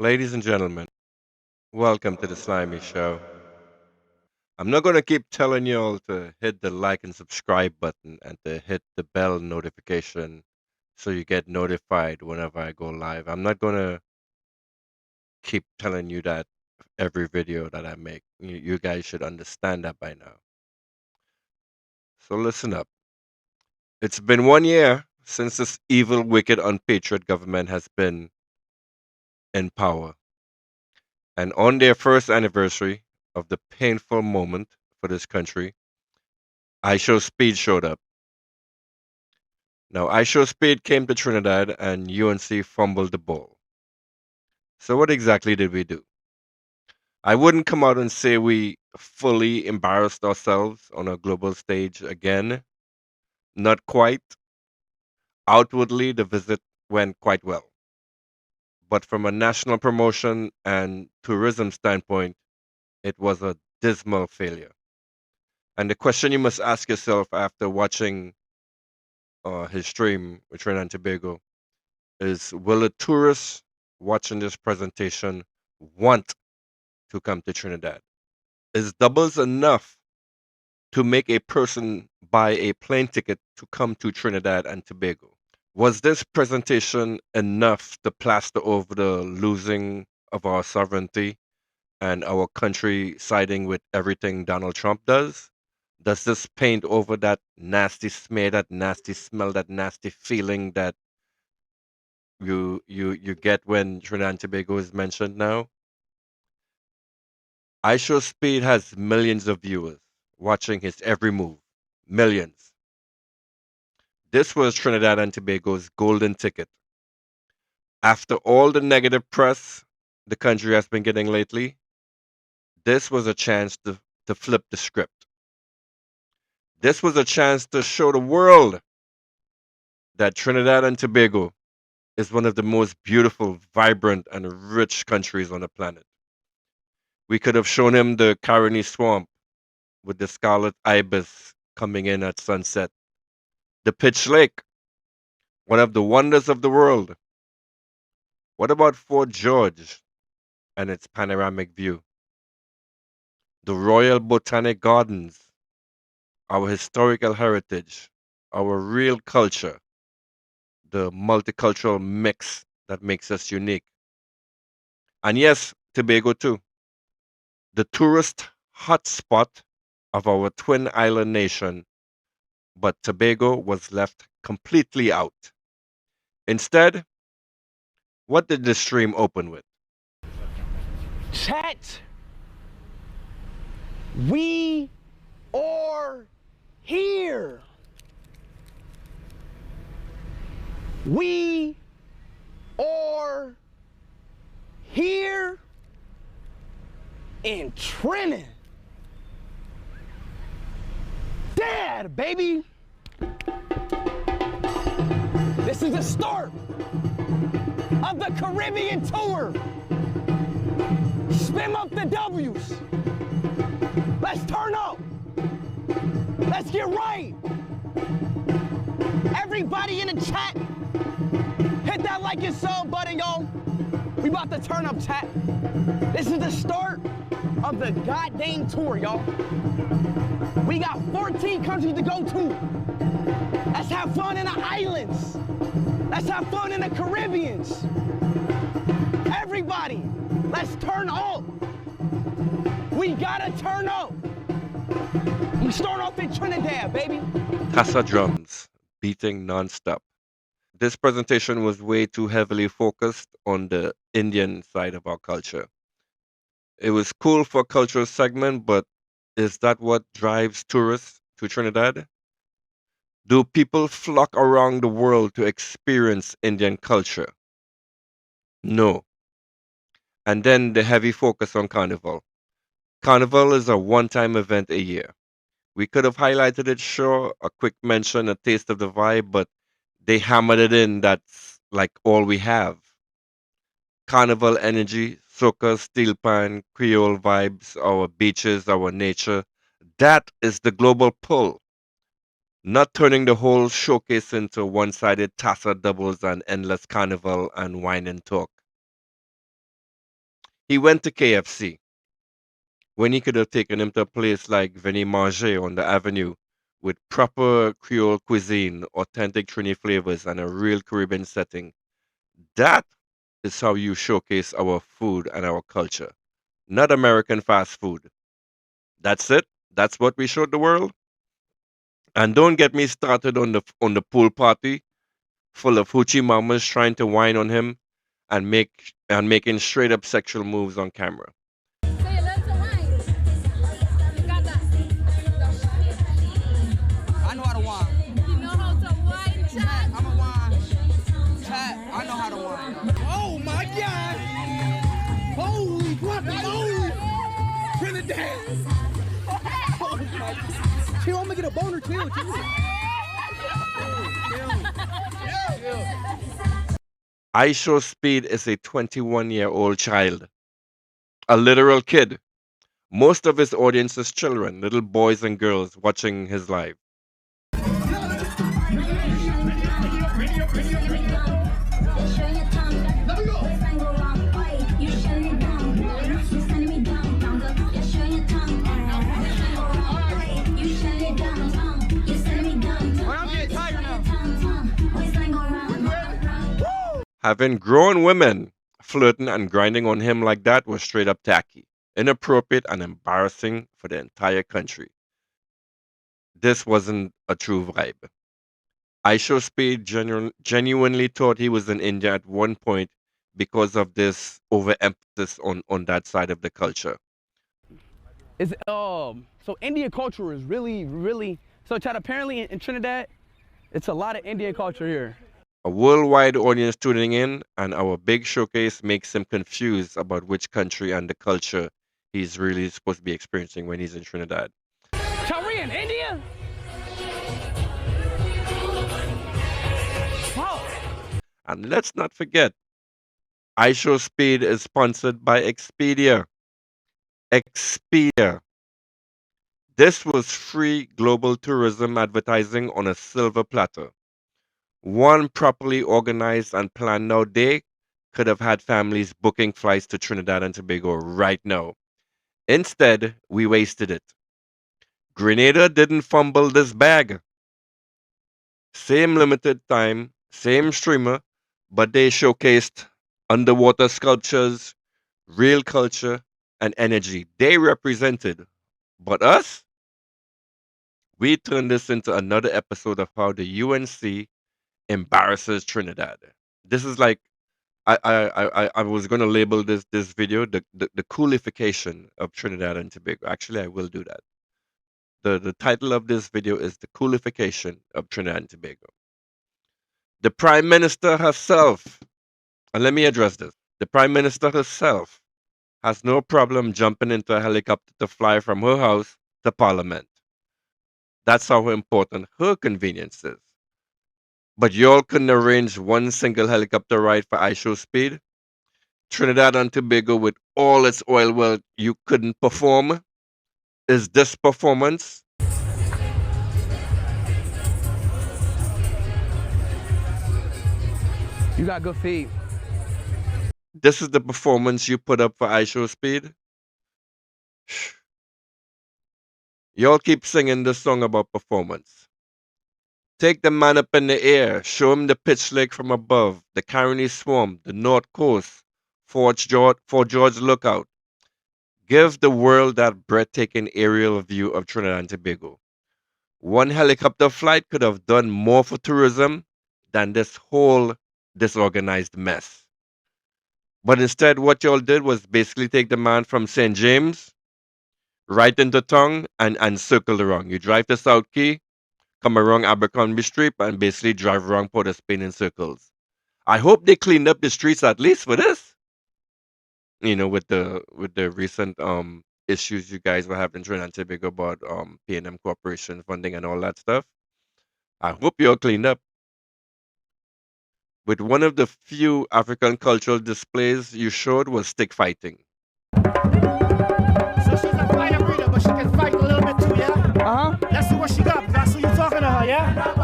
Ladies and gentlemen, welcome to the Slimy Show. I'm not going to keep telling you all to hit the like and subscribe button and to hit the bell notification so you get notified whenever I go live. I'm not going to keep telling you that every video that I make. You guys should understand that by now. So listen up. It's been 1 year since this evil, wicked, unpatriot government has been in power. And on their first anniversary of the painful moment for this country, IShowSpeed showed up. Now, IShowSpeed came to Trinidad and UNC fumbled the ball. So, what exactly did we do? I wouldn't come out and say we fully embarrassed ourselves on a global stage again. Not quite. Outwardly, the visit went quite well. But from a national promotion and tourism standpoint, it was a dismal failure. And the question you must ask yourself after watching his stream with Trinidad and Tobago is, will a tourist watching this presentation want to come to Trinidad? Is doubles enough to make a person buy a plane ticket to come to Trinidad and Tobago? Was this presentation enough to plaster over the losing of our sovereignty and our country siding with everything Donald Trump does? Does this paint over that nasty smear, that nasty smell, that nasty feeling that you get when Trinidad and Tobago is mentioned now? IShowSpeed has millions of viewers watching his every move. Millions. This was Trinidad and Tobago's golden ticket. After all the negative press the country has been getting lately, this was a chance to flip the script. This was a chance to show the world that Trinidad and Tobago is one of the most beautiful, vibrant, and rich countries on the planet. We could have shown him the Caroni Swamp with the scarlet ibis coming in at sunset, the Pitch Lake, one of the wonders of the world. What about Fort George and its panoramic view? The Royal Botanic Gardens, our historical heritage, our real culture, the multicultural mix that makes us unique. And yes, Tobago too, the tourist hotspot of our twin island nation, but Tobago was left completely out. Instead, what did the stream open with? Chat, we are here. We are here in Trinidad. Dad, baby. This is the start of the Caribbean tour. Spin up the W's. Let's turn up. Let's get right. Everybody in the chat, hit that like and sub button, y'all. We about to turn up, chat. This is the start of the goddamn tour, y'all. We got 14 countries to go to. Let's have fun in the islands. Let's have fun in the Caribbeans. Everybody, let's turn up. We gotta turn up. We start off in Trinidad, baby. Tassa drums beating non-stop. This presentation was way too heavily focused on the Indian side of our culture. It was cool for a cultural segment, but is that what drives tourists to Trinidad? Do people flock around the world to experience Indian culture? No. And then the heavy focus on Carnival. Carnival is a one-time event a year. We could have highlighted it, sure, a quick mention, a taste of the vibe, but they hammered it in. That's like all we have. Carnival energy, soca, steel pan, Creole vibes, our beaches, our nature. That is the global pull. Not turning the whole showcase into one-sided tassa doubles and endless carnival and wine and talk. He went to KFC when he could have taken him to a place like Venez Manger on the avenue with proper Creole cuisine, authentic Trini flavors, and a real Caribbean setting. That is how you showcase our food and our culture, not American fast food. That's it. That's what we showed the world. And don't get me started on the pool party full of hoochie mamas trying to whine on him and making straight up sexual moves on camera. I know how to whine. You know how to whine, chat? I'm a whine. Chat, I know how to whine. Oh my God! Holy guacamole! Trinidad! Oh my God. Chill, I'm gonna get a boner too. IShowSpeed is a 21-year-old child, a literal kid. Most of his audience is children, little boys and girls watching his live. Having grown women flirting and grinding on him like that was straight up tacky, inappropriate, and embarrassing for the entire country. This wasn't a true vibe. IShowSpeed genuinely thought he was in India at one point because of this overemphasis on that side of the culture. It's so Indian culture is really so. Chad, apparently in Trinidad, it's a lot of Indian culture here. A worldwide audience tuning in, and our big showcase makes him confused about which country and the culture he's really supposed to be experiencing when he's in Trinidad. Chad, we in India? Wow. And let's not forget, IShowSpeed is sponsored by Expedia. Expedia. This was free global tourism advertising on a silver platter. One properly organized and planned out day could have had families booking flights to Trinidad and Tobago right now. Instead, we wasted it. Grenada didn't fumble this bag. Same limited time, same streamer, but they showcased underwater sculptures, real culture, and energy. They represented. But us? We turned this into another episode of how the UNC embarrasses Trinidad. This is like I was gonna label this video the coolification of Trinidad and Tobago. Actually, I will do that. The title of this video is the coolification of Trinidad and Tobago. The Prime Minister herself, and let me address this. The Prime Minister herself has no problem jumping into a helicopter to fly from her house to Parliament. That's how important her convenience is. But y'all couldn't arrange one single helicopter ride for IShowSpeed? Trinidad and Tobago, with all its oil wealth, you couldn't perform? Is this performance? You got good feet. This is the performance you put up for IShowSpeed? Y'all keep singing this song about performance. Take the man up in the air, show him the pitch lake from above, the Caroni Swamp, the North Coast, Fort George Lookout. Give the world that breathtaking aerial view of Trinidad and Tobago. One helicopter flight could have done more for tourism than this whole disorganized mess. But instead, what y'all did was basically take the man from St. James right into town and circle around. You drive to South Key, come around Abercrombie Street, and basically drive around Port of Spain in circles. I hope they cleaned up the streets at least for this. You know, with the recent issues you guys were having in Trinidad and Tobago about P&M Corporation funding and all that stuff. I hope you're cleaned up. With one of the few African cultural displays you showed was stick fighting. So she's a fighter breeder, but she can fight a little bit too, yeah? Let's see what she got, because I see you talking to her, yeah?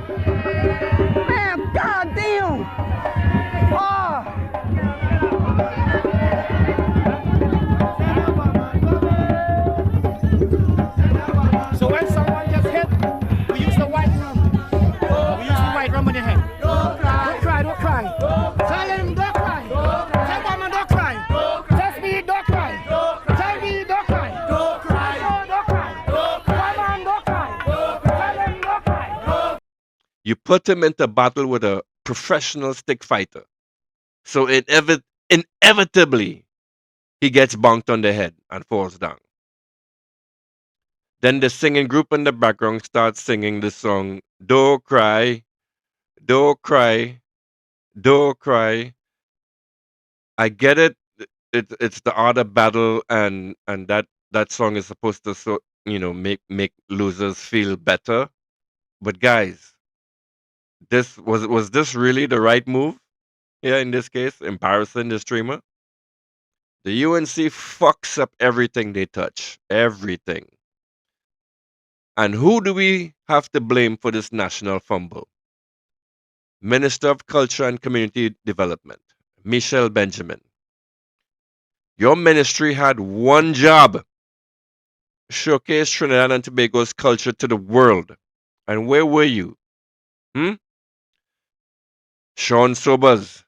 Man, goddamn. Ah. So when someone gets hit, we use the white rum. We use the white rum on your head. Don't cry, don't cry. Tell him don't cry. Tell woman don't cry. Tell me don't cry. Tell me don't cry. Don't cry. Don't cry. Woman don't cry. Tell him don't cry. You put him into battle with a professional stick fighter. So inevitably, he gets bonked on the head and falls down. Then the singing group in the background starts singing the song, Don't Cry, Don't Cry, Don't Cry. I get it. It's the art of battle, and that song is supposed to make losers feel better. But guys, was this really the right move? Yeah, in this case, embarrassing the streamer. The UNC fucks up everything they touch. Everything. And who do we have to blame for this national fumble? Minister of Culture and Community Development, Michelle Benjamin. Your ministry had one job: showcase Trinidad and Tobago's culture to the world. And where were you? Sean Sobers,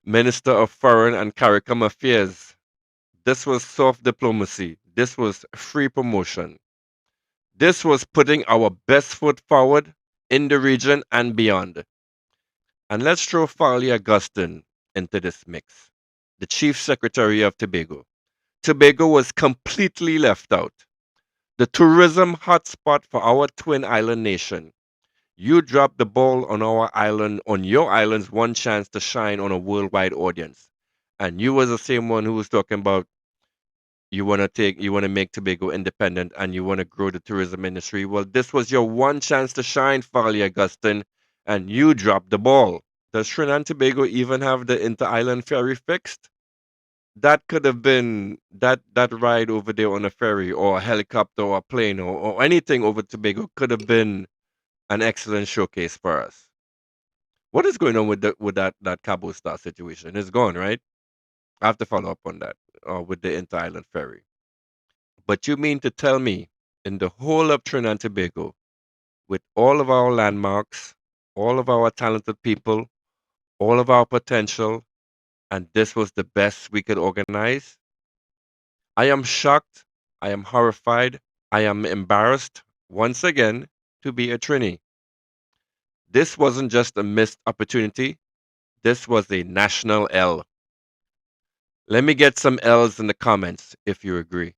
Minister of Foreign and CARICOM Affairs. This was soft diplomacy. This was free promotion. This was putting our best foot forward in the region and beyond. And let's throw Farley Augustine into this mix, the Chief Secretary of Tobago. Tobago was completely left out. The tourism hotspot for our twin island nation. You dropped the ball on our island, on your island's one chance to shine on a worldwide audience. And you was the same one who was talking about you want to make Tobago independent and you want to grow the tourism industry. Well, this was your one chance to shine, Farley Augustine, and you dropped the ball. Does Trinidad and Tobago even have the inter-island ferry fixed? That could have been that ride over there on a ferry or a helicopter or a plane or anything over Tobago could have been an excellent showcase for us. What is going on with that Cabo Star situation? It's gone, right? I have to follow up on that with the inter-island ferry. But you mean to tell me in the whole of Trinidad and Tobago, with all of our landmarks, all of our talented people, all of our potential, and this was the best we could organize? I am shocked. I am horrified. I am embarrassed once again to be a Trini. This wasn't just a missed opportunity. This was a national L. Let me get some L's in the comments if you agree.